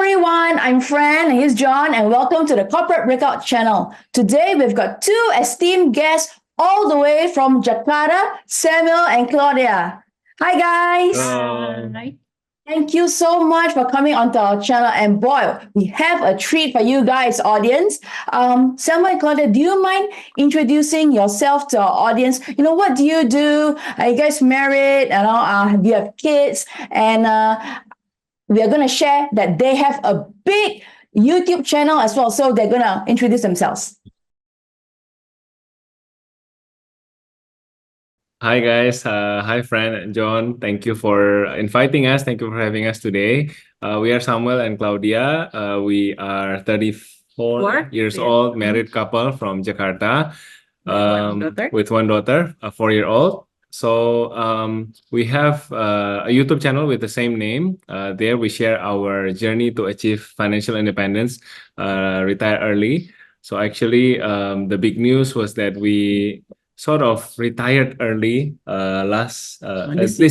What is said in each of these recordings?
everyone, I'm Fran and he's John, and welcome to the Corporate Breakout channel. Today we've got two esteemed guests all the way from Jakarta, Samuel and Claudia. Hi guys. Hi. Thank you so much for coming onto our channel, and boy, we have a treat for you guys, audience. Samuel and Claudia, do you mind introducing yourself to our audience? What do you do? Are you guys married? Do you have kids? And we are going to share that they have a big YouTube channel as well. So they're going to introduce themselves. Hi guys, hi Fran and John. Thank you for inviting us. Thank you for having us today. We are Samuel and Claudia. We are 34 years old, married couple from Jakarta, with one daughter, a 4-year-old. So we have a YouTube channel with the same name. There we share our journey to achieve financial independence, retire early. So actually, the big news was that we sort of retired early this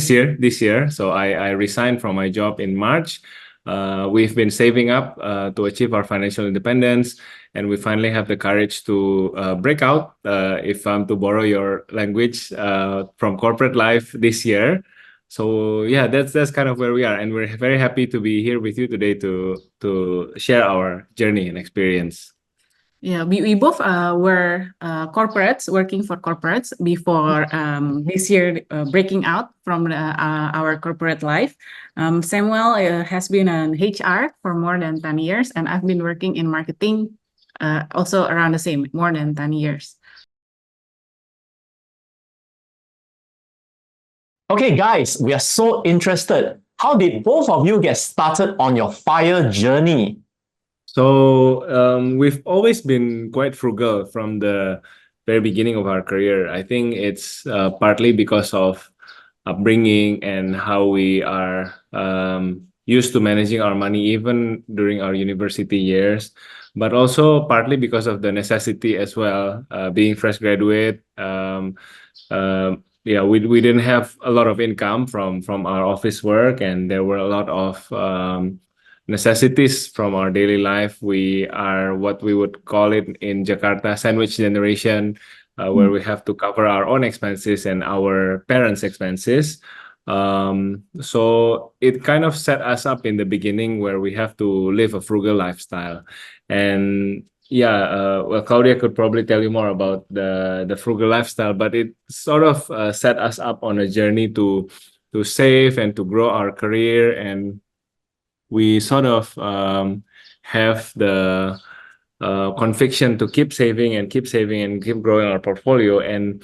year. So I resigned from my job in March. We've been saving up to achieve our financial independence, and we finally have the courage to break out, if I'm to borrow your language, from corporate life this year. So yeah, that's kind of where we are, and we're very happy to be here with you today to share our journey and experience. Yeah, we both were corporates, working for corporates before this year breaking out from our corporate life. Samuel has been an HR for more than 10 years, and I've been working in marketing also around the same, more than 10 years. Okay, guys, we are so interested. How did both of you get started on your FIRE journey? So we've always been quite frugal from the very beginning of our career. I think it's partly because of upbringing and how we are used to managing our money even during our university years, but also partly because of the necessity as well. Being fresh graduate, yeah, we didn't have a lot of income from our office work, and there were a lot of necessities from our daily life. We are what we would call it in Jakarta, sandwich generation, where we have to cover our own expenses and our parents' expenses. So it kind of set us up in the beginning where we have to live a frugal lifestyle. And yeah, well, Claudia could probably tell you more about the frugal lifestyle, but it sort of set us up on a journey to save and to grow our career. And we sort of have the conviction to keep saving and keep keep growing our portfolio. And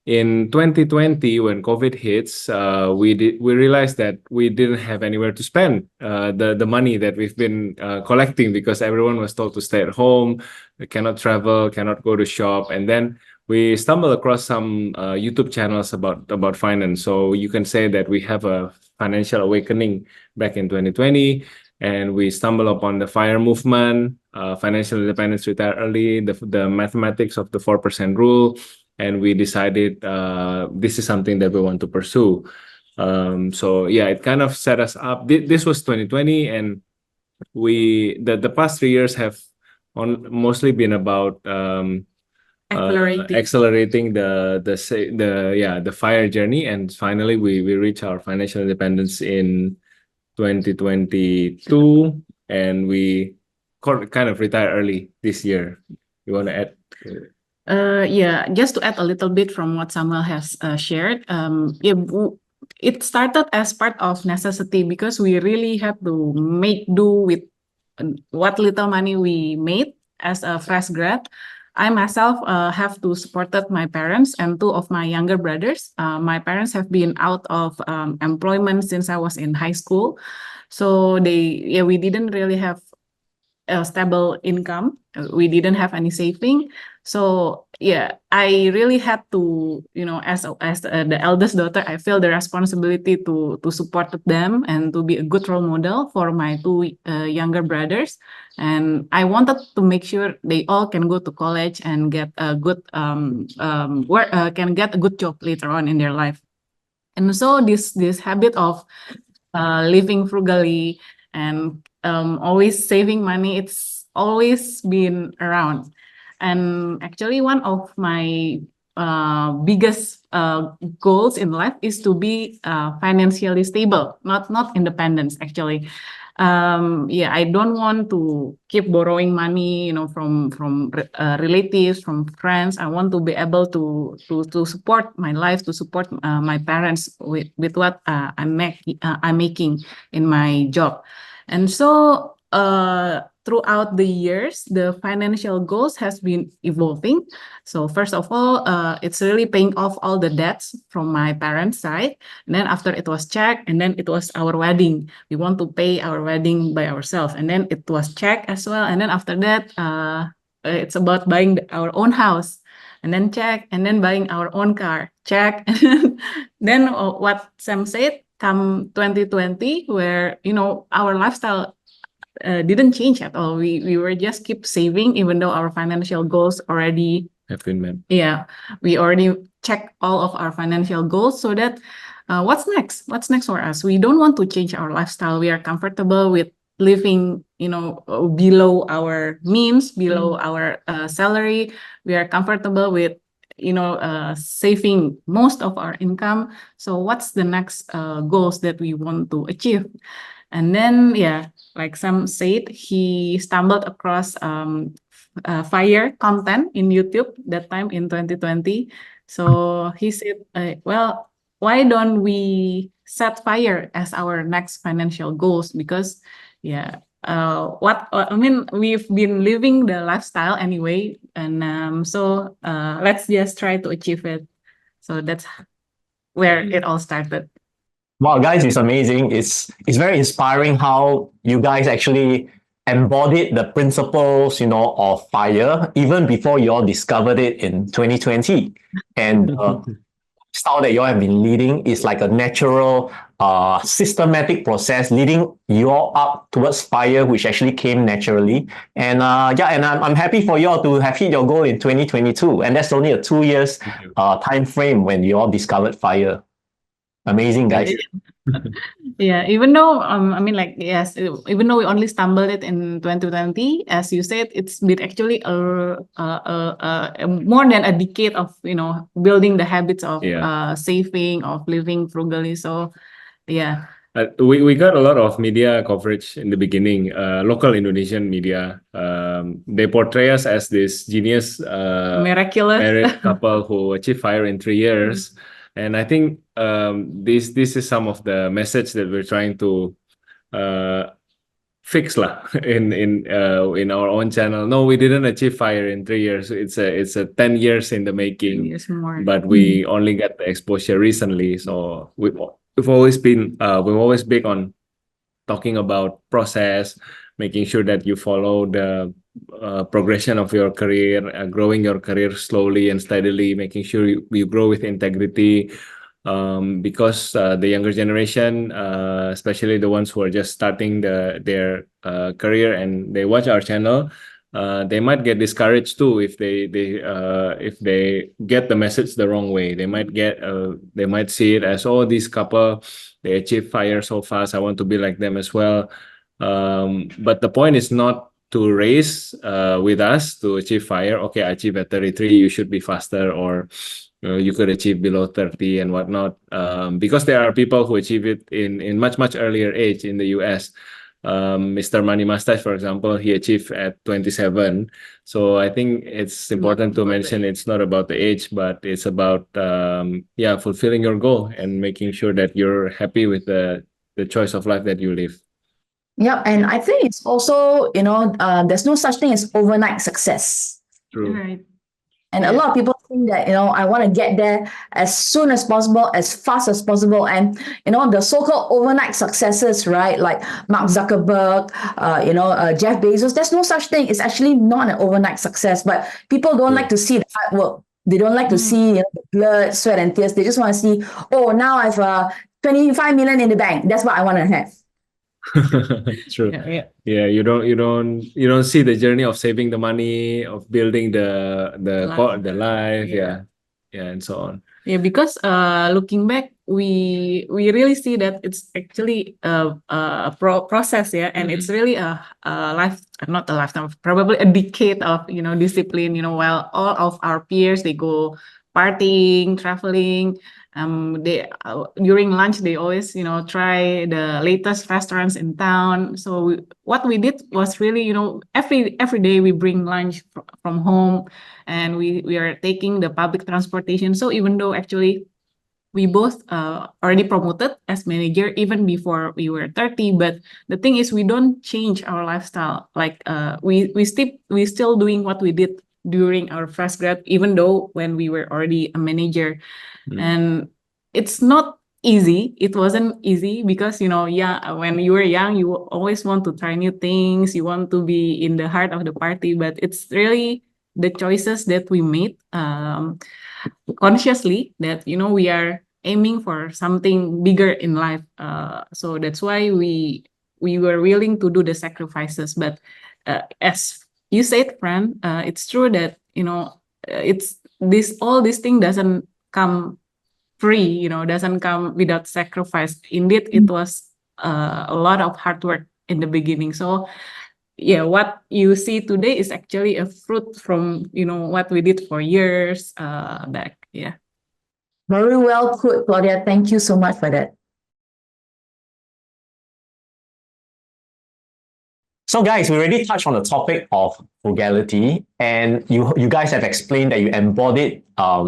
in 2020, when COVID hits, we realized that we didn't have anywhere to spend the money that we've been collecting, because everyone was told to stay at home, cannot travel, cannot go to shop. And then we stumbled across some YouTube channels about finance. So you can say that we have a financial awakening back in 2020, and we stumbled upon the FIRE movement, financial independence, retire early, the mathematics of the 4% rule, and we decided this is something that we want to pursue. So yeah, it kind of set us up. This was 2020, and the past 3 years have mostly been about accelerating the FIRE journey, and finally we reach our financial independence in 2022, and we kind of retire early this year. You want to add? Yeah, just to add a little bit from what Samuel has shared. It started as part of necessity, because we really had to make do with what little money we made as a fresh grad. I myself have to supported my parents and 2 of my younger brothers. My parents have been out of employment since I was in high school. So we didn't really have a stable income. We didn't have any saving. So yeah, I really had to, as the eldest daughter, I feel the responsibility to support them and to be a good role model for my 2 younger brothers. And I wanted to make sure they all can go to college and get a good work, can get a good job later on in their life. And so this habit of living frugally and always saving money. It's always been around. And actually, one of my biggest goals in life is to be financially stable, not independence actually. Yeah, I don't want to keep borrowing money, from relatives, from friends. I want to be able to support my life, to support my parents with what I'm making in my job. And so throughout the years, the financial goals has been evolving. So first of all, it's really paying off all the debts from my parents' side. And then after it was checked, and then it was our wedding. We want to pay our wedding by ourselves. And then it was checked as well. And then after that, it's about buying our own house. And then check, and then buying our own car, check. Then what Sam said, come 2020, where, our lifestyle didn't change at all. We were just keep saving, even though our financial goals already Have been met. yeah, we already checked all of our financial goals. So that what's next? What's next for us? We don't want to change our lifestyle. We are comfortable with living, below our means, below our salary. We are comfortable with, saving most of our income. So what's the next goals that we want to achieve? And then, yeah, like Sam said, he stumbled across F.I.R.E content in YouTube that time in 2020. So he said, well, why don't we set F.I.R.E as our next financial goals? Because, yeah, we've been living the lifestyle anyway, and so let's just try to achieve it. So that's where it all started. Wow, guys, it's amazing. It's very inspiring how you guys actually embodied the principles, of F.I.R.E even before you all discovered it in 2020. And style that you all have been leading is like a natural, systematic process leading you all up towards F.I.R.E, which actually came naturally. And and I'm happy for you all to have hit your goal in 2022. And that's only a 2 years time frame when you all discovered F.I.R.E. Amazing, guys. Yeah, even though yes, even though we only stumbled it in 2020, as you said, it's been actually more than a decade of building the habits of saving, of living frugally. So yeah. We got a lot of media coverage in the beginning, local Indonesian media. They portray us as this genius Miraculous married couple who achieved F.I.R.E in 3 years. And I think this is some of the message that we're trying to fix in our own channel. No, we didn't achieve F.I.R.E in 3 years. It's a 10 years in the making. 10 years more. But we only got the exposure recently. So we've always been big on talking about process, making sure that you follow the progression of your career, growing your career slowly and steadily, making sure you grow with integrity. Because the younger generation, especially the ones who are just starting their career and they watch our channel, they might get discouraged too if they get the message the wrong way. They might see it as, oh, this couple, they achieve F.I.R.E so fast, I want to be like them as well. But the point is not to race with us to achieve F.I.R.E. Okay, I achieve at 33, you should be faster, or you could achieve below 30 and whatnot. Because there are people who achieve it in much earlier age in the US. Mr. Money Mustache, for example, he achieved at 27. So I think it's important to mention it's not about the age, but it's about fulfilling your goal and making sure that you're happy with the choice of life that you live. Yeah, and I think it's also, there's no such thing as overnight success. True. Right. And a lot of people think that, I want to get there as soon as possible, as fast as possible. And, the so-called overnight successes, right? Like Mark Zuckerberg, Jeff Bezos, there's no such thing. It's actually not an overnight success, but people don't like to see the hard work. They don't like to see the blood, sweat, and tears. They just want to see, oh, now I have 25 million in the bank. That's what I want to have. True. Yeah, you don't see the journey of saving the money, of building the life, and so on. Yeah, because looking back, we really see that it's actually a process, yeah, and it's really a life, not a lifetime, probably a decade of discipline. While all of our peers, they go partying, traveling. They during lunch they always try the latest restaurants in town. So what we did was really every day we bring lunch from home, and we are taking the public transportation. So even though actually we both already promoted as manager even before we were 30, but the thing is we don't change our lifestyle. Like we still doing what we did during our fresh grad, even though when we were already a manager. And it's not easy. It wasn't easy because yeah, when you were young, you always want to try new things. You want to be in the heart of the party, but it's really the choices that we made consciously that we are aiming for something bigger in life. So that's why we were willing to do the sacrifices. But as you said, Fran, it's true that it's all this thing doesn't come free, doesn't come without sacrifice. Indeed, it was a lot of hard work in the beginning. So yeah, what you see today is actually a fruit from what we did for years back. Yeah. Very well put, Claudia. Thank you so much for that. So guys, we already touched on the topic of frugality, and you guys have explained that you embodied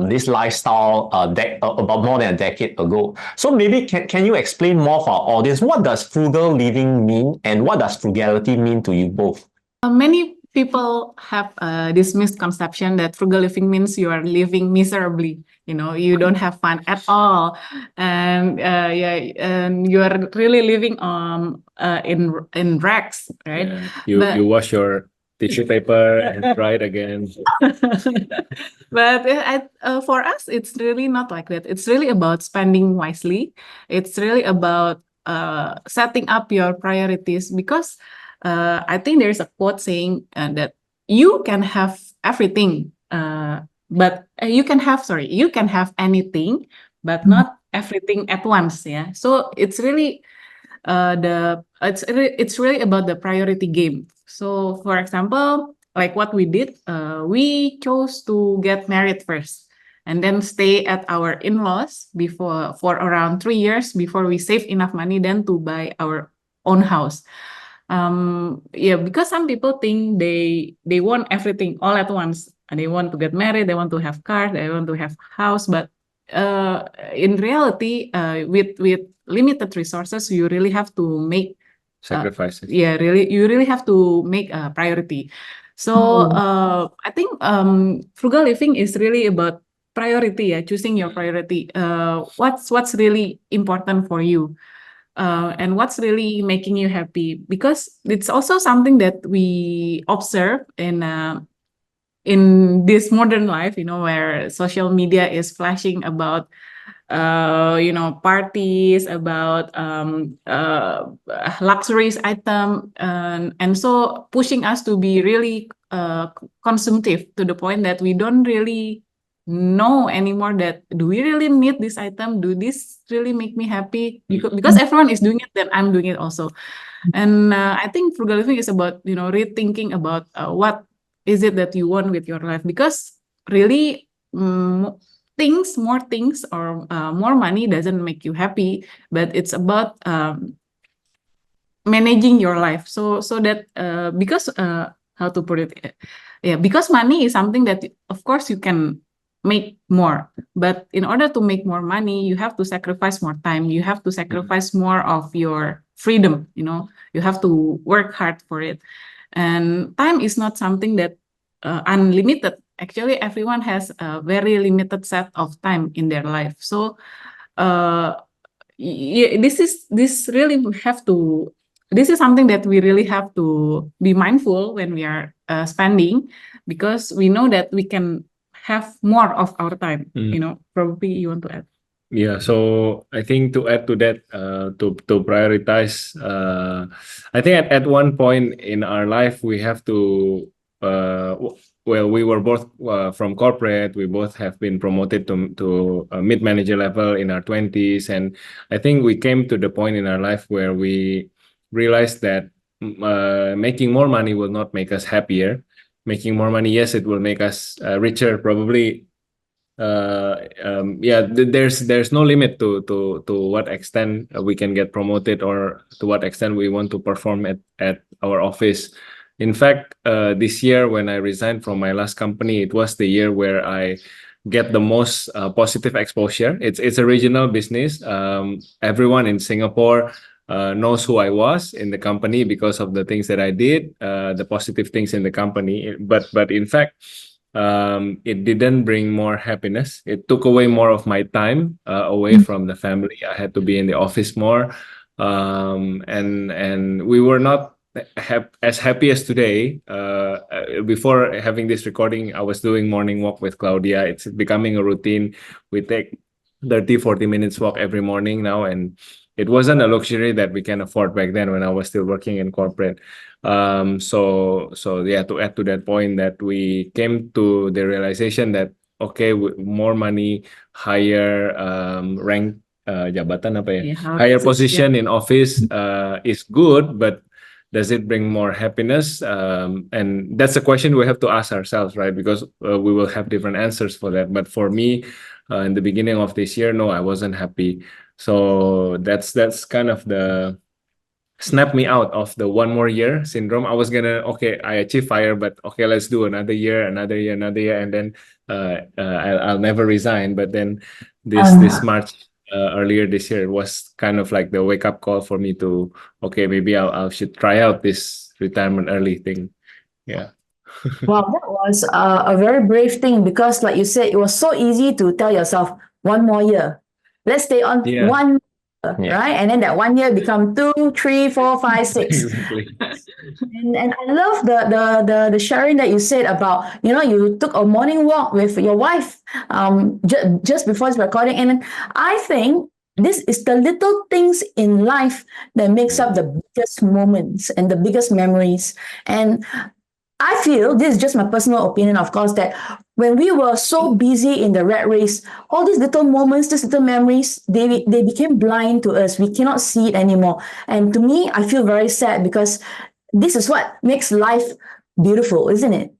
this lifestyle about more than a decade ago. So maybe can you explain more for our audience, what does frugal living mean and what does frugality mean to you both? Many people have this misconception that frugal living means you are living miserably. You don't have fun at all, and and you are really living in rags, right? Yeah. You wash your tissue paper and try it again. But for us, it's really not like that. It's really about spending wisely. It's really about setting up your priorities, because I think there's a quote saying that you can have everything, but you can have anything, but not everything at once. Yeah. So it's really it's really about the priority game. So for example, like what we did, we chose to get married first and then stay at our in-laws for around 3 years before we save enough money then to buy our own house. Yeah, because some people think they want everything all at once, and they want to get married, they want to have cars, they want to have house, but in reality, with limited resources, you really have to make Sacrifices. you really have to make a priority. So I think frugal living is really about priority, choosing your priority. What's really important for you, and what's really making you happy, because it's also something that we observe in this modern life, where social media is flashing about parties, about luxurious item, and so pushing us to be really consumptive to the point that we don't really know anymore that do we really need this item, do this really make me happy, because everyone is doing it, then I'm doing it also. And I think frugal living is about rethinking about what is it that you want with your life, because really more things or more money doesn't make you happy, but it's about managing your life, so that because how to put it, yeah, because money is something that of course you can make more, but in order to make more money you have to sacrifice more time, you have to sacrifice more of your freedom, you have to work hard for it. And time is not something that unlimited. Actually, everyone has a very limited set of time in their life. So this is something that we really have to be mindful when we are spending, because we know that we can have more of our time. Probably you want to add. Yeah, so I think to add to that, to prioritize, I think at one point in our life we have to well, we were both from corporate. We both have been promoted to mid-manager level in our 20s, and I think we came to the point in our life where we realized that making more money will not make us happier. Making more money, yes, it will make us richer, probably. Yeah, there's no limit to what extent we can get promoted, or to what extent we want to perform at our office. In fact, this year when I resigned from my last company, it was the year where I get the most positive exposure. It's a regional business. Everyone in Singapore knows who I was in the company because of the things that I did, the positive things in the company. But in fact, it didn't bring more happiness. It took away more of my time away from the family. I had to be in the office more, and we were not as happy as today. Before having this recording, I was doing morning walk with Claudia. It's becoming a routine. We take 30-40 minutes walk every morning now, and it wasn't a luxury that we can afford back then when I was still working in corporate. So yeah, to add to that point, that we came to the realization that okay, with more money, higher rank, jabatan apa ya, Yeah, higher position. position in office is good, but does it bring more happiness? And that's a question we have to ask ourselves, right? Because we will have different answers for that. But for me, in the beginning of this year, no, I wasn't happy. So that's kind of the snap me out of the one more year syndrome. I was gonna, okay, I achieved FIRE, but okay, let's do another year, and then I'll never resign. But then this March, earlier this year, it was kind of like the wake up call for me to, okay, maybe I should try out this retirement early thing. Yeah. Wow, that was a very brave thing, because, like you said, it was so easy to tell yourself, one more year. Let's stay on Yeah. one year, Yeah. right? And then that 1 year become 2, 3, 4, 5, 6. Exactly. And I love the sharing that you said about, you took a morning walk with your wife just before this recording. And I think this is the little things in life that makes up the biggest moments and the biggest memories. And I feel, this is just my personal opinion, of course, that when we were so busy in the rat race, all these little moments, these little memories, they became blind to us. We cannot see it anymore. And to me, I feel very sad, because this is what makes life beautiful, isn't it?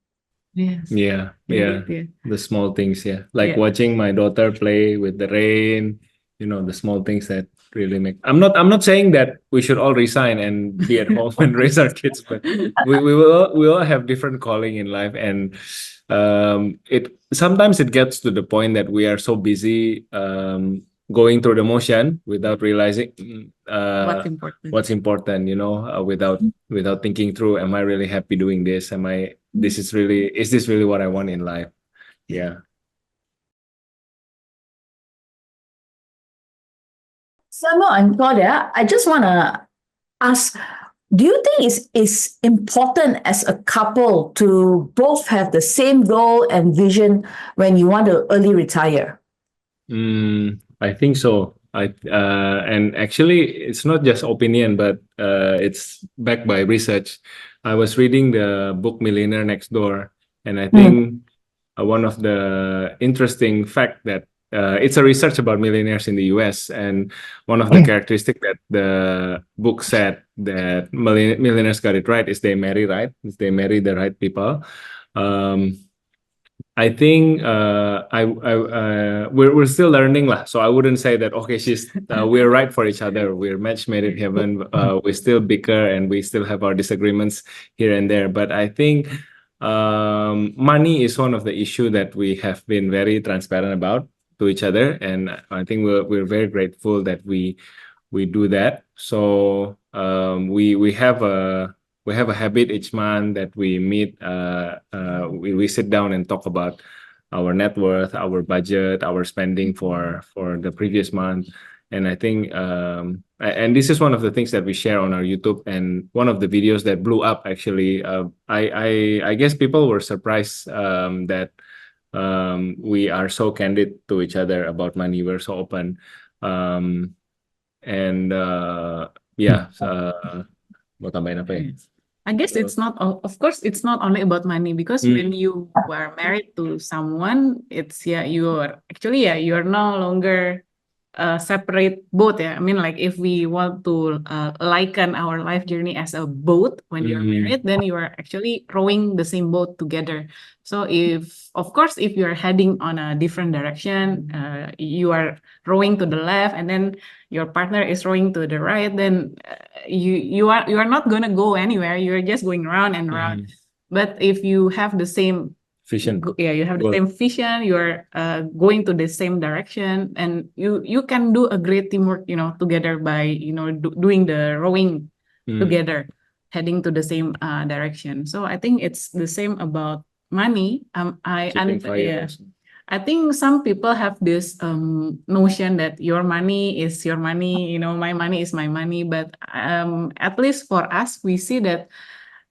Yes. Yeah. Yeah. The small things, yeah. Like Yeah. watching my daughter play with the rain, the small things that really make. I'm not saying that we should all resign and be at home and raise our kids, but we all have different calling in life, and it sometimes it gets to the point that we are so busy going through the motion without realizing What's important? what's important, without thinking through, am I really happy doing this? Is this really what I want in life? Yeah. Samuel and Claudia, I just want to ask, do you think it's important as a couple to both have the same goal and vision when you want to early retire? I think so. And actually, it's not just opinion, but it's backed by research. I was reading the book Millionaire Next Door, and I think one of the interesting fact that it's a research about millionaires in the US, and one of the characteristics that the book said that millionaires got it right is they marry right, is they marry the right people. I think we're still learning lah. So I wouldn't say that okay, we're right for each other. We're match made in heaven. We still bicker and we still have our disagreements here and there. But I think money is one of the issue that we have been very transparent about to each other, and I think we're very grateful that we do that. So we have a habit each month that we meet. We sit down and talk about our net worth, our budget, our spending for the previous month. And I think, and this is one of the things that we share on our YouTube, and one of the videos that blew up actually. I guess people were surprised that we are so candid to each other about money. We're so open, and yeah. Mau tambahin apa ya? I guess it's not, of course, it's not only about money, because when you are married to someone, it's, yeah, you're actually, yeah, you're no longer separate boat. Yeah, I mean, like, if we want to liken our life journey as a boat, when you're married, then you are actually rowing the same boat together. So if, of course, if you're heading on a different direction, you are rowing to the left, and then your partner is rowing to the right, then you are not gonna go anywhere. You're just going round and round. But if you have the same Vision. yeah, you have the Goal. same vision, you're going to the same direction, and you can do a great teamwork, together, by doing the rowing together, heading to the same direction. So I think it's the same about money. Keeping fire Yeah, also. I think some people have this notion that your money is your money, my money is my money. But at least for us, we see that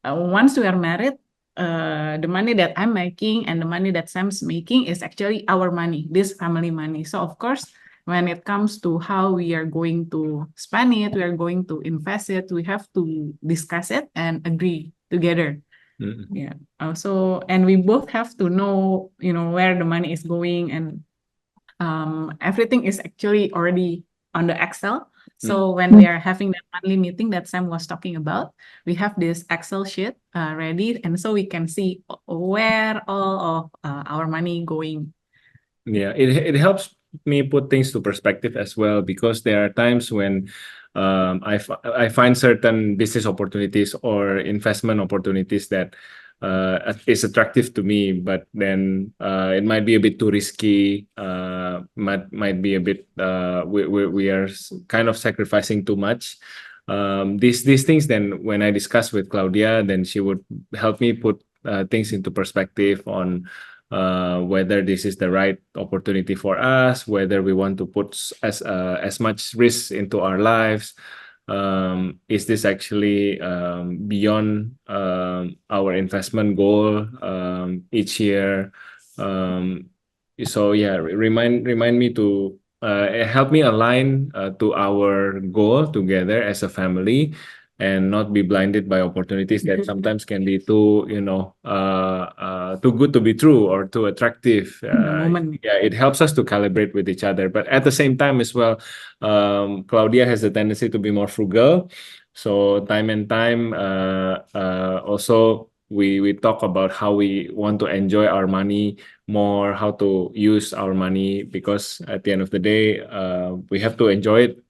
once we are married, the money that I'm making and the money that Sam's making is actually our money, this family money. So of course, when it comes to how we are going to spend it, we are going to invest it, we have to discuss it and agree together. Yeah. Also, and we both have to know, where the money is going, and everything is actually already on the Excel. So when we are having that monthly meeting that Sam was talking about, we have this Excel sheet ready, and so we can see where all of our money going. Yeah, it helps me put things to perspective as well, because there are times when I find certain business opportunities or investment opportunities that is attractive to me, but then it might be a bit too risky. Might be a bit we are kind of sacrificing too much. These things, then when I discuss with Claudia, then she would help me put things into perspective on whether this is the right opportunity for us, whether we want to put as much risk into our lives. Is this actually beyond our investment goal each year? So yeah, remind me to help me align to our goal together as a family, and not be blinded by opportunities that sometimes can be too, too good to be true or too attractive. Moment. Yeah, it helps us to calibrate with each other. But at the same time as well, Claudia has a tendency to be more frugal. So time and time, also we talk about how we want to enjoy our money more, how to use our money, because at the end of the day, we have to enjoy it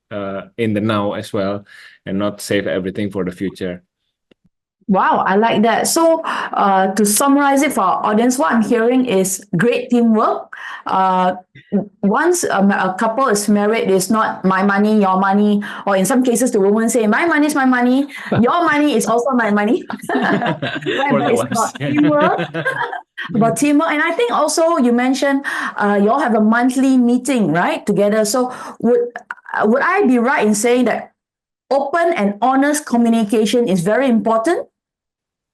in the now as well, and not save everything for the future. Wow, I like that. So, to summarize it for our audience, what I'm hearing is great teamwork. Once a couple is married, it's not my money, your money, or in some cases, the woman say, "My money is my money, your money is also my money." Right, For but the it's wives. about teamwork. About teamwork, and I think also you mentioned you all have a monthly meeting, right, together. So, would I be right in saying that open and honest communication is very important?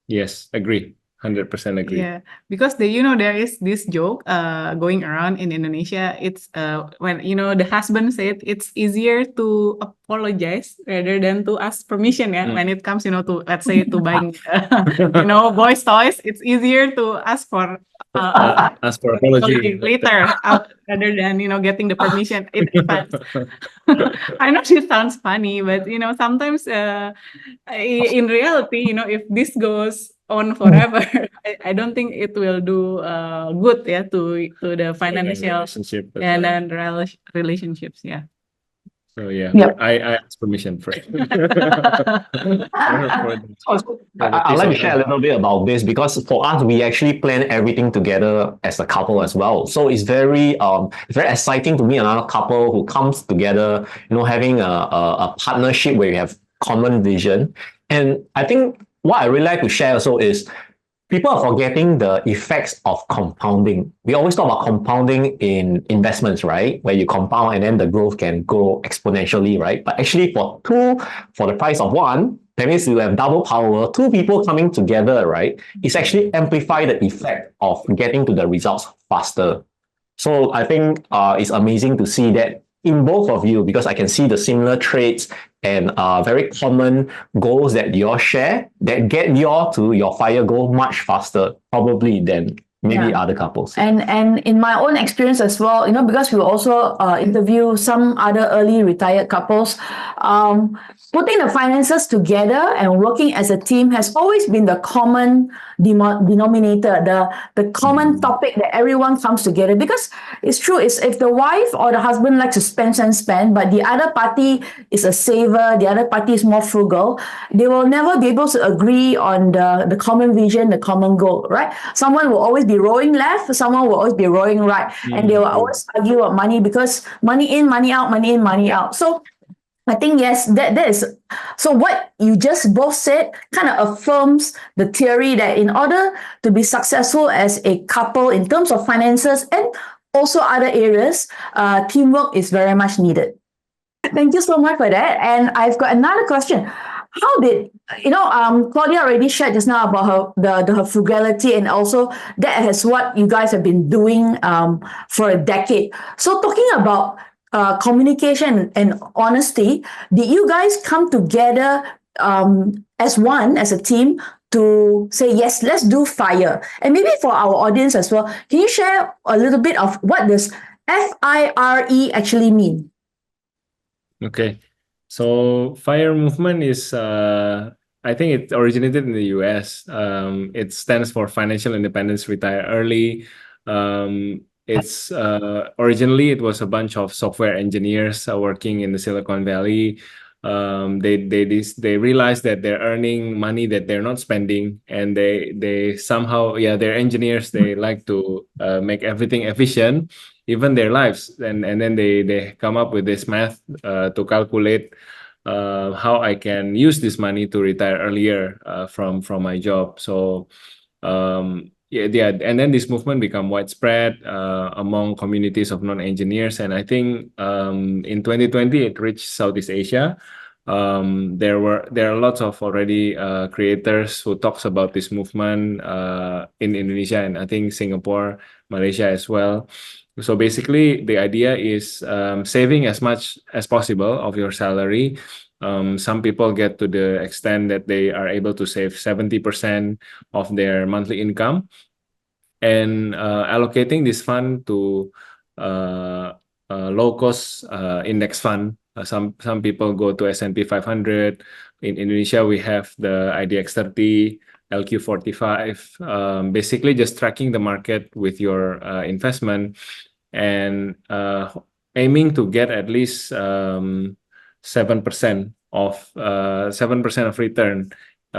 Yes, agree. 100% agree. Yeah, because there is this joke going around in Indonesia. It's when the husband said it's easier to apologize rather than to ask permission. Yeah, when it comes to, let's say, to buying boys toys, it's easier to ask for Ask for apology later rather than getting the permission in advance. I know it sounds funny, but sometimes in reality, if this goes on forever, I don't think it will do good, yeah, to the financial relationship. and then relationships. Yeah. So yeah, Yep. I ask permission first. I'd like to share a little bit about this, because for us, we actually plan everything together as a couple as well. So it's very exciting to meet another couple who comes together, having a partnership where you have common vision. And I think what I really like to share also is, people are forgetting the effects of compounding. We always talk about compounding in investments, right? Where you compound and then the growth can go exponentially, right? But actually for the price of one, that means you have double power, two people coming together, right? It's actually amplify the effect of getting to the results faster. So I think it's amazing to see that in both of you, because I can see the similar traits and very common goals that you all share that get you all to your FIRE goal much faster, probably than maybe Yeah. other couples. And in my own experience as well, because we also interview some other early retired couples, putting the finances together and working as a team has always been the common denominator, the common topic that everyone comes together. Because it's true, is if the wife or the husband likes to spend, but the other party is a saver, the other party is more frugal, they will never be able to agree on the common vision, the common goal, right? Someone will always be rowing left, someone will always be rowing right, and they will always argue about money because money in, money out, money in, money out. So I think, yes, that is, so what you just both said kind of affirms the theory that in order to be successful as a couple in terms of finances and also other areas, teamwork is very much needed. Thank you so much for that. And I've got another question. How did, Claudia already shared just now about her frugality, and also that is what you guys have been doing for a decade. So talking about communication and honesty, did you guys come together as one, as a team, to say, yes, let's do FIRE? And maybe for our audience as well, can you share a little bit of what does F-I-R-E actually mean? Okay. So FIRE movement is, I think it originated in the US. It stands for Financial Independence, Retire Early. It's originally it was a bunch of software engineers working in the Silicon Valley. They realized that they're earning money that they're not spending, and they somehow, they're engineers. They like to make everything efficient, even their lives, and then they come up with this math to calculate how I can use this money to retire earlier from my job. So and then this movement become widespread among communities of non-engineers, and I think in 2020 it reached Southeast Asia. There are lots of already creators who talks about this movement in Indonesia, and I think Singapore, Malaysia as well. So basically, the idea is saving as much as possible of your salary. Some people get to the extent that they are able to save 70% of their monthly income, and allocating this fund to low-cost index fund. Some people go to S&P 500. In Indonesia, we have the IDX 30, LQ45. Basically, just tracking the market with your investment, and aiming to get at least 7% of return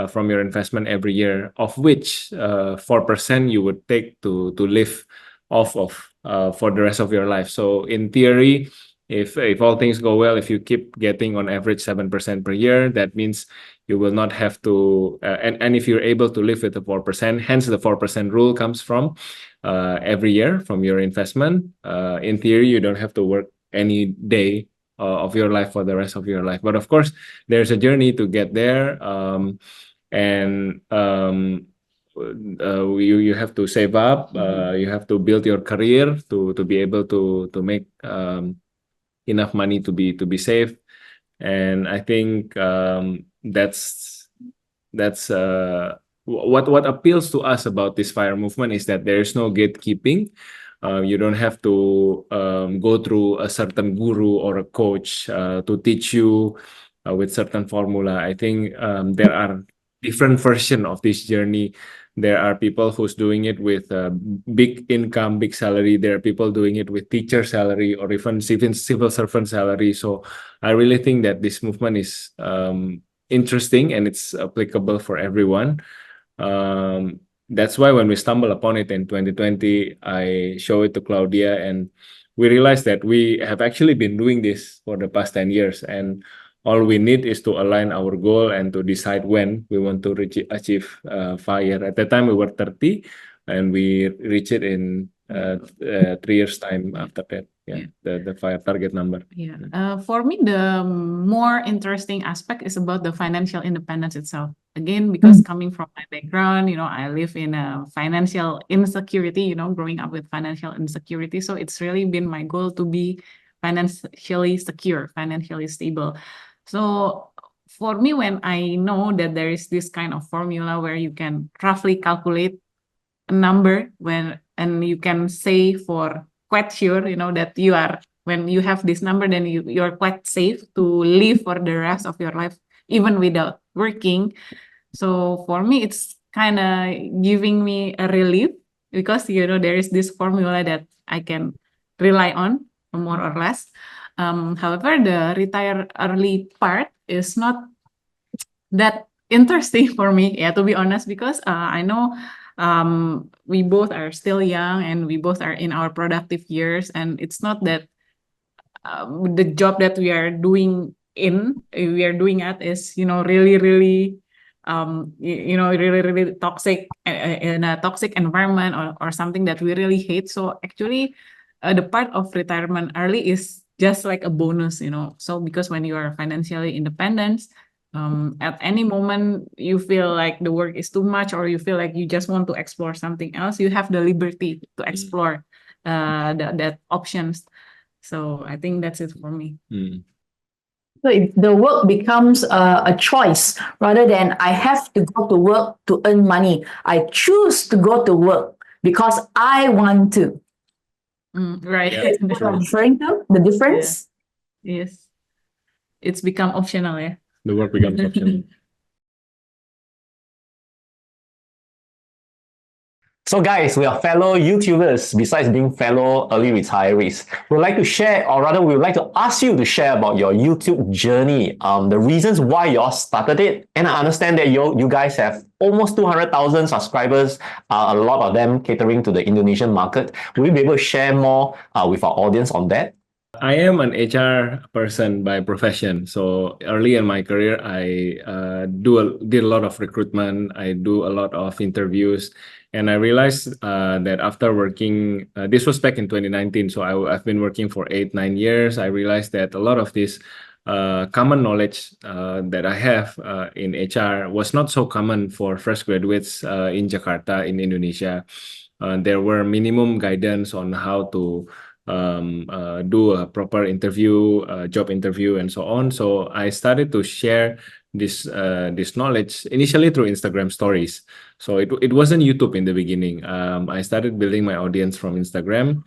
from your investment every year, of which 4% you would take to live off of for the rest of your life. So in theory, if all things go well, if you keep getting on average 7% per year, that means you will not have to, and if you're able to live with the 4%, hence the 4% rule comes from every year from your investment. In theory, you don't have to work any day of your life for the rest of your life. But of course, there's a journey to get there, and you have to save up. You have to build your career to be able to make enough money to be safe. And I think that's what appeals to us about this FIRE movement is that there is no gatekeeping. You don't have to go through a certain guru or a coach to teach you with certain formula. I think there are different versions of this journey. There are people who's doing it with big income, big salary. There are people doing it with teacher salary or even civil servant salary. So I really think that this movement is interesting and it's applicable for everyone. That's why when we stumble upon it in 2020, I show it to Claudia, and we realized that we have actually been doing this for the past 10 years. And all we need is to align our goal and to decide when we want to achieve FIRE. At that time, we were 30, and we reach it in 3 years' time after that. The FIRE target number. For me, the more interesting aspect is about the financial independence itself. Again, because coming from my background, I live in a financial insecurity, growing up with financial insecurity. So it's really been my goal to be financially secure, financially stable. So for me, when I know that there is this kind of formula where you can roughly calculate a number and you can say for quite sure, that you are, when you have this number, then you're quite safe to live for the rest of your life, even without working. So for me, it's kind of giving me a relief because, there is this formula that I can rely on more or less. However, the retire early part is not that interesting for me, yeah, to be honest, because I know we both are still young and we both are in our productive years, and it's not that the job that we are doing at is, really, really, really, really toxic, in a toxic environment, or something that we really hate. So actually, the part of retirement early is just like a bonus, So because when you are financially independent, at any moment you feel like the work is too much, or you feel like you just want to explore something else, you have the liberty to explore that options. So I think that's it for me. So if the work becomes a choice rather than I have to go to work to earn money, I choose to go to work because I want to. Right. Yeah, That's what true. I'm referring to, the difference. Yes. It's become optional, yeah. The work becomes optional. So guys, we are fellow YouTubers besides being fellow early retirees. We'd like to share, or rather we would like to ask you to share about your YouTube journey, the reasons why you all started it. And I understand that you guys have almost 200,000 subscribers, a lot of them catering to the Indonesian market. Will you be able to share more with our audience on that? I am an HR person by profession. So early in my career, I did a lot of recruitment. I do a lot of interviews, and I realized that after working, this was back in 2019. So I've been working for 8-9 years. I realized that a lot of this common knowledge that I have in HR was not so common for fresh graduates in Jakarta, in Indonesia. There were minimum guidance on how to do a proper interview, job interview, and so on. So I started to share this knowledge initially through Instagram stories. So it wasn't YouTube in the beginning. I started building my audience from Instagram.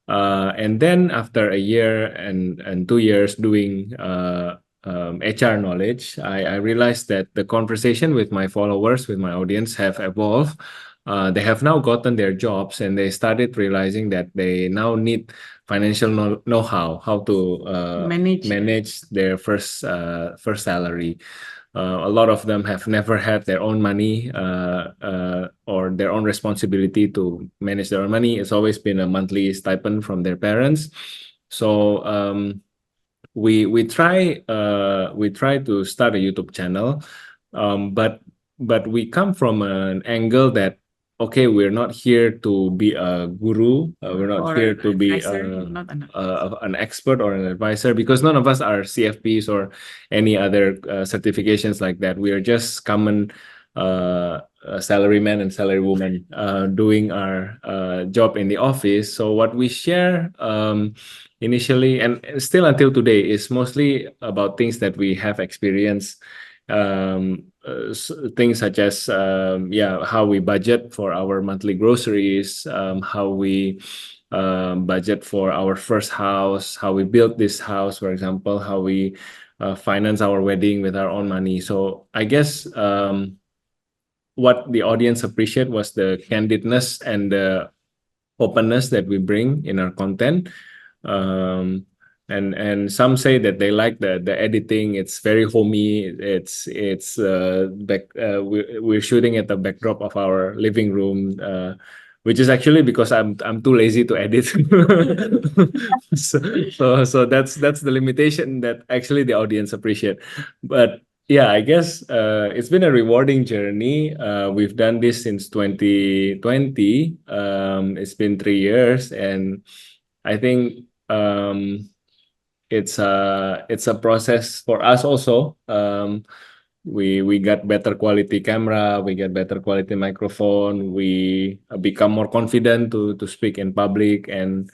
And then after a year and 2 years doing HR knowledge, I realized that the conversation with my followers, with my audience, have evolved. They have now gotten their jobs, and they started realizing that they now need financial know-how, how to manage their first salary. A lot of them have never had their own money or their own responsibility to manage their own money. It's always been a monthly stipend from their parents. So we try to start a YouTube channel, but we come from an angle that, okay, we're not here to be a guru. We're not Or here an to be advisor, not an an expert or an advisor, because none of us are CFPs or any other certifications like that. We are just common salarymen and salarywomen doing our job in the office. So what we share initially and still until today is mostly about things that we have experienced. Things such as how we budget for our monthly groceries, how we budget for our first house, how we built this house, for example, how we finance our wedding with our own money. So I guess what the audience appreciate was the candidness and the openness that we bring in our content. And some say that they like the editing. It's very homey. It's we're shooting at the backdrop of our living room, which is actually because I'm too lazy to edit. So that's the limitation that actually the audience appreciate. But yeah, I guess it's been a rewarding journey. We've done this since 2020. It's been 3 years, and I think it's a process for us also. We got better quality camera, we get better quality microphone, we become more confident to speak in public, and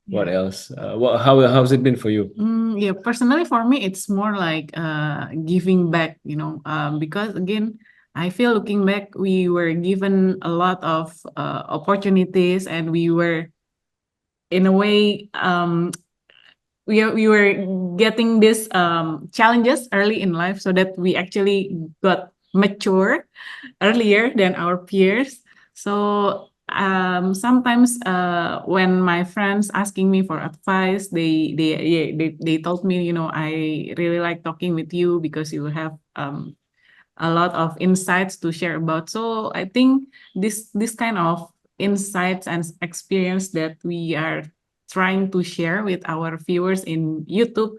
What else? How's it been for you? Yeah, personally for me, it's more like giving back, because again, I feel looking back, we were given a lot of opportunities, and we were, in a way, we were getting these challenges early in life, so that we actually got mature earlier than our peers. So sometimes when my friends asking me for advice, they told me, I really like talking with you because you have a lot of insights to share about. So I think this kind of insights and experience that we are trying to share with our viewers in YouTube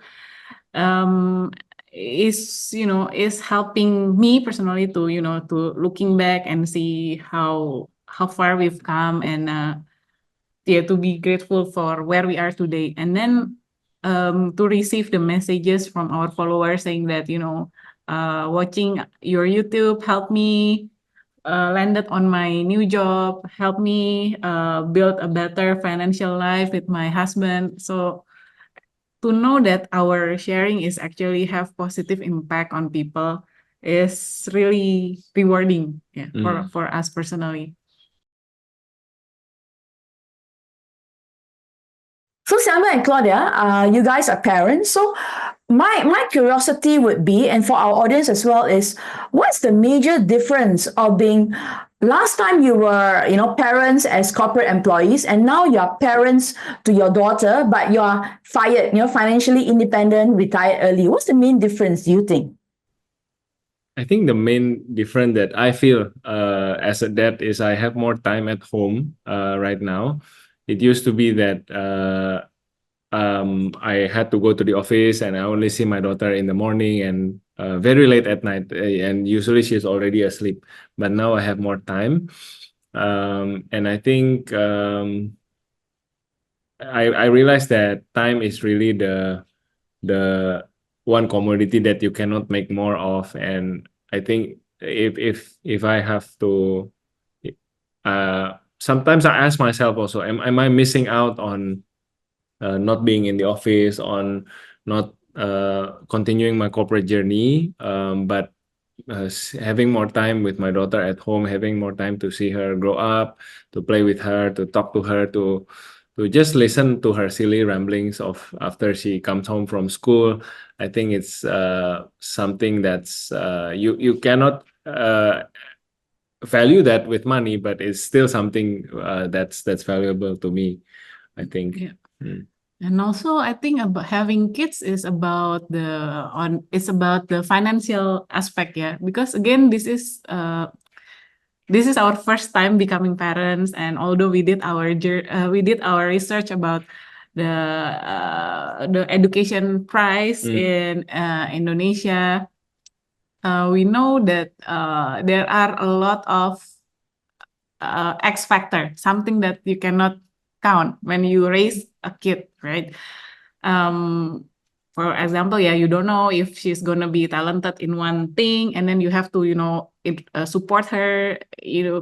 um is helping me personally to to looking back and see how far we've come, and yeah, to be grateful for where we are today, and then to receive the messages from our followers saying that watching your YouTube helped me landed on my new job, helped me build a better financial life with my husband. So to know that our sharing is actually have positive impact on people is really rewarding, yeah, for us personally. So Samuel and Claudia, you guys are parents. So my curiosity would be, and for our audience as well, is what's the major difference of being last time you were, parents as corporate employees, and now you're parents to your daughter, but you're fired, financially independent, retired early. What's the main difference, do you think? I think the main difference that I feel as a dad is I have more time at home right now. It used to be that I had to go to the office and I only see my daughter in the morning and very late at night, and usually she's already asleep. But now I have more time, and I think I realized that time is really the one commodity that you cannot make more of. And I think if I have to, sometimes I ask myself also, am I missing out on not being in the office, on not continuing my corporate journey, but having more time with my daughter at home, having more time to see her grow up, to play with her, to talk to her, to just listen to her silly ramblings of after she comes home from school. I think it's something that's you cannot value that with money, but it's still something that's valuable to me, I think. Yeah. And also, I think about having kids is about it's about the financial aspect, yeah. Because again, this is our first time becoming parents, and although we did our research about the education price in Indonesia, we know that there are a lot of X factor, something that you cannot count when you raise a kid, right? For example, yeah, you don't know if she's gonna be talented in one thing, and then you have to, support her,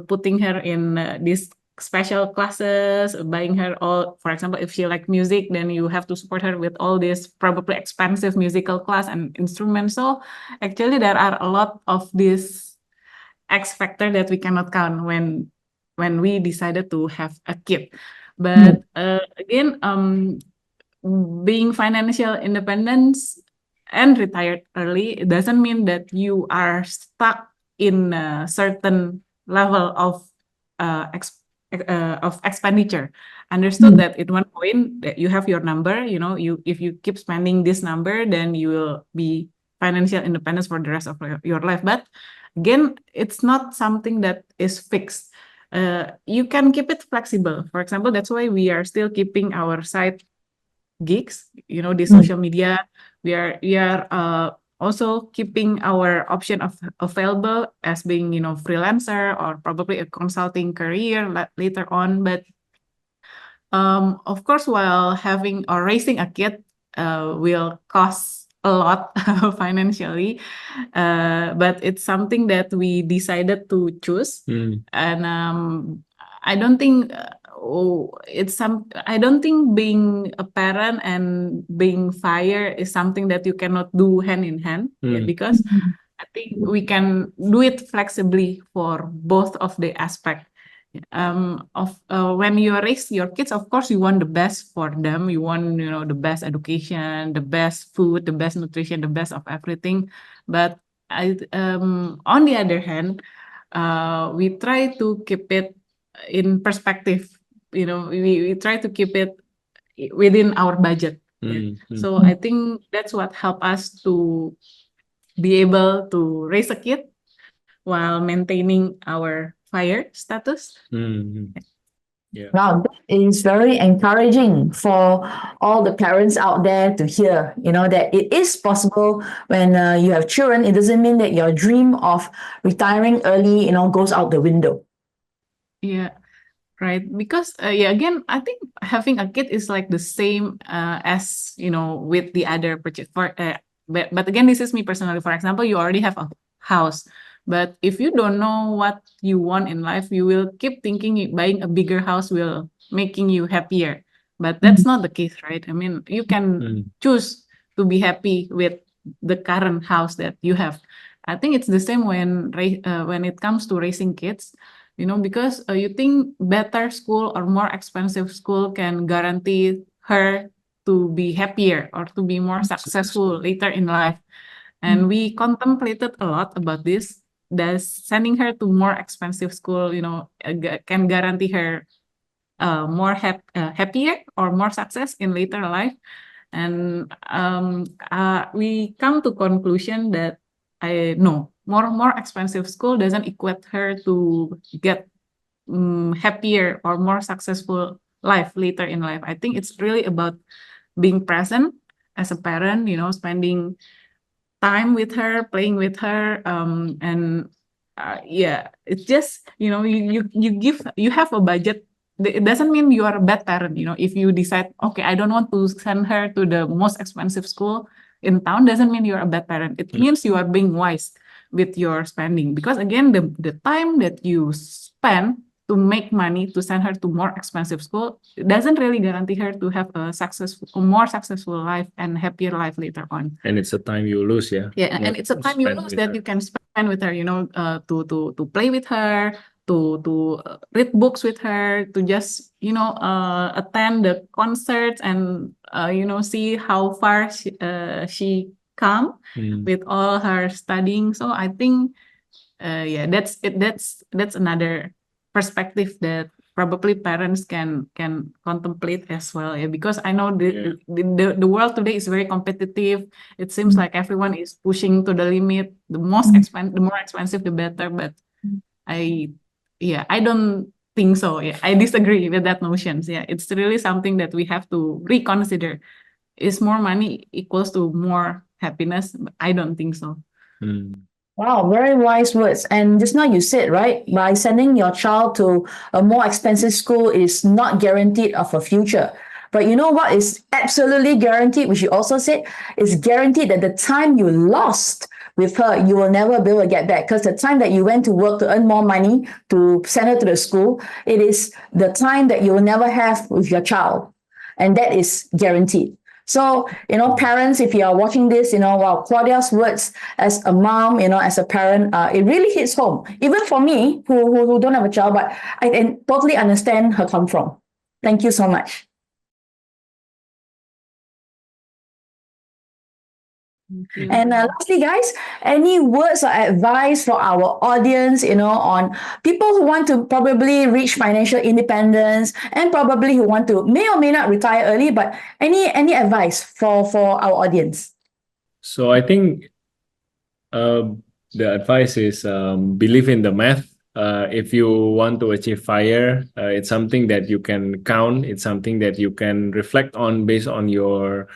putting her in these special classes, buying her all. For example, if she like music, then you have to support her with all this probably expensive musical class and instruments. So actually, there are a lot of this X factor that we cannot count when we decided to have a kid. But again, being financial independence and retired early, it doesn't mean that you are stuck in a certain level of expenditure. Understood that at one point that you have your number, if you keep spending this number, then you will be financial independence for the rest of your life. But again, it's not something that is fixed. You can keep it flexible. For example, that's why we are still keeping our side gigs, the social media. We are also keeping our option available as being, freelancer or probably a consulting career later on. But of course, while having or raising a kid will cost a lot financially, but it's something that we decided to choose. And I don't think I don't think being a parent and being FIRE is something that you cannot do hand in hand, because I think we can do it flexibly for both of the aspect. When you raise your kids, of course you want the best for them. You want, the best education, the best food, the best nutrition, the best of everything. But on the other hand, we try to keep it in perspective. We try to keep it within our budget. So I think that's what helped us to be able to raise a kid while maintaining our FIRE status. Yeah. Wow, that is very encouraging for all the parents out there to hear, that it is possible when you have children. It doesn't mean that your dream of retiring early, goes out the window. Yeah, right. Because again, I think having a kid is like the same as with the other purchase. But again, this is me personally. For example, you already have a house, but if you don't know what you want in life, you will keep thinking buying a bigger house will making you happier. But that's not the case, right? I mean, you can choose to be happy with the current house that you have. I think it's the same when it comes to raising kids. Because you think better school or more expensive school can guarantee her to be happier or to be more successful later in life. And we contemplated a lot about this. Does sending her to more expensive school, can guarantee her more happier or more success in later life? And we come to conclusion that no, more expensive school doesn't equate her to get happier or more successful life later in life. I think it's really about being present as a parent, spending time with her, playing with her, and it's just you have a budget. It doesn't mean you are a bad parent. If you decide, okay, I don't want to send her to the most expensive school in town, doesn't mean you're a bad parent. It means you are being wise with your spending, because again, the time that you spend to make money to send her to more expensive school, it doesn't really guarantee her to have a more successful life and happier life later on. And it's a time you lose, yeah. Yeah, and it's a time you lose that you can spend with her, to play with her, to read books with her, to just attend the concerts and see how far she come with all her studying. So I think that's it. That's another perspective that probably parents can contemplate as well. Yeah, because I know the world today is very competitive. It seems like everyone is pushing to the limit. The more expensive, the better. But I don't think so. Yeah, I disagree with that notions. Yeah, it's really something that we have to reconsider. Is more money equals to more happiness? I don't think so. Wow, very wise words. And just now you said, right, by sending your child to a more expensive school is not guaranteed of a future. But you know what is absolutely guaranteed, which you also said, is guaranteed that the time you lost with her, you will never be able to get back. Because the time that you went to work to earn more money to send her to the school, it is the time that you will never have with your child. And that is guaranteed. So, parents, if you are watching this, wow, Claudya's words as a mom, as a parent, it really hits home. Even for me, who don't have a child, but I can totally understand her come from. Thank you so much. And lastly, guys, any words or advice for our audience, on people who want to probably reach financial independence and probably who want to may or may not retire early, but any advice for our audience? So I think the advice is believe in the math. If you want to achieve FIRE, it's something that you can count. It's something that you can reflect on based on your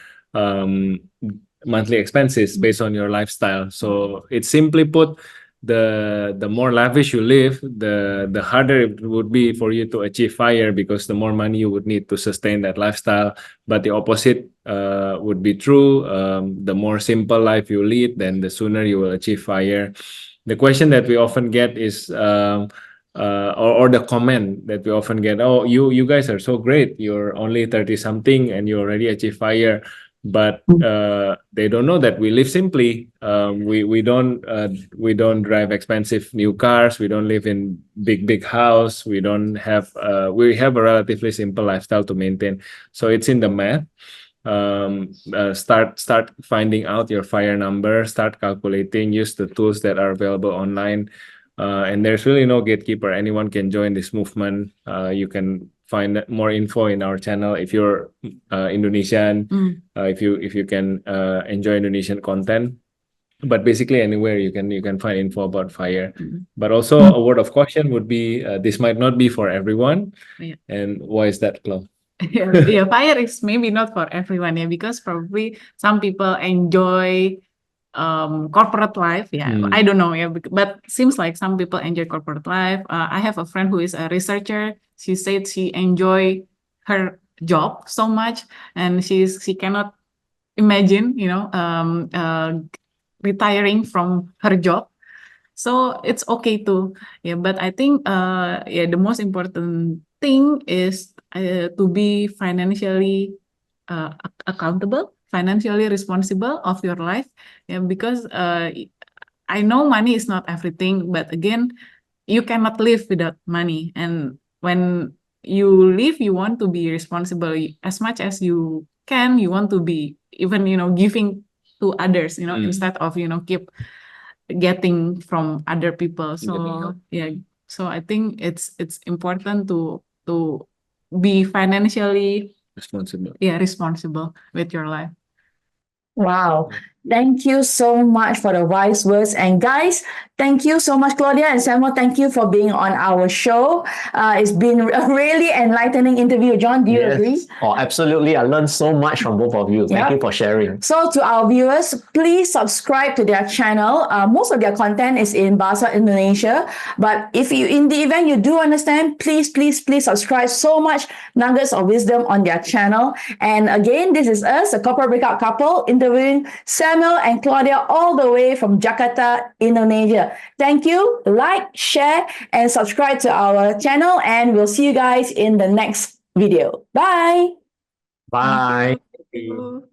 monthly expenses, based on your lifestyle. So it's simply put, the more lavish you live, the harder it would be for you to achieve FIRE, because the more money you would need to sustain that lifestyle. But the opposite would be true. The more simple life you lead, then the sooner you will achieve FIRE. The question that we often get is, or the comment that we often get, oh, you guys are so great, you're only 30 something and you already achieve FIRE. But they don't know that we live simply. We don't drive expensive new cars. We don't live in big house. We don't have we have a relatively simple lifestyle to maintain. So it's in the math. Start finding out your FIRE number. Start calculating. Use the tools that are available online. And there's really no gatekeeper. Anyone can join this movement. You can find more info in our channel if you're Indonesian. If you can enjoy Indonesian content. But basically anywhere you can find info about FIRE. But also a word of caution would be this might not be for everyone. Yeah. And why is that, Chloe? Yeah, FIRE is maybe not for everyone, yeah, because probably some people enjoy corporate life. Yeah, I don't know, yeah, but seems like some people enjoy corporate life. I have a friend who is a researcher. She said she enjoy her job so much, and she cannot imagine, retiring from her job. So it's okay too. Yeah, but I think the most important thing is to be financially accountable, financially responsible of your life. Yeah, because I know money is not everything, but again, you cannot live without money. And when you live, you want to be responsible as much as you can. You want to be even, giving to others, instead of, keep getting from other people. So yeah, so I think it's important to be financially responsible with your life. Wow. Thank you so much for the wise words. And guys, thank you so much, Claudia and Samuel. Thank you for being on our show. It's been a really enlightening interview. John, do you agree? Oh, absolutely. I learned so much from both of you. Thank you for sharing. So to our viewers, please subscribe to their channel. Most of their content is in Bahasa Indonesia. But if you, in the event you do understand, please subscribe. So much nuggets of wisdom on their channel. And again, this is us, a Corporate Breakout Couple, interviewing Samuel and Claudia all the way from Jakarta, Indonesia. Thank you. Like, share, and subscribe to our channel. And we'll see you guys in the next video. Bye. Bye. Thank you.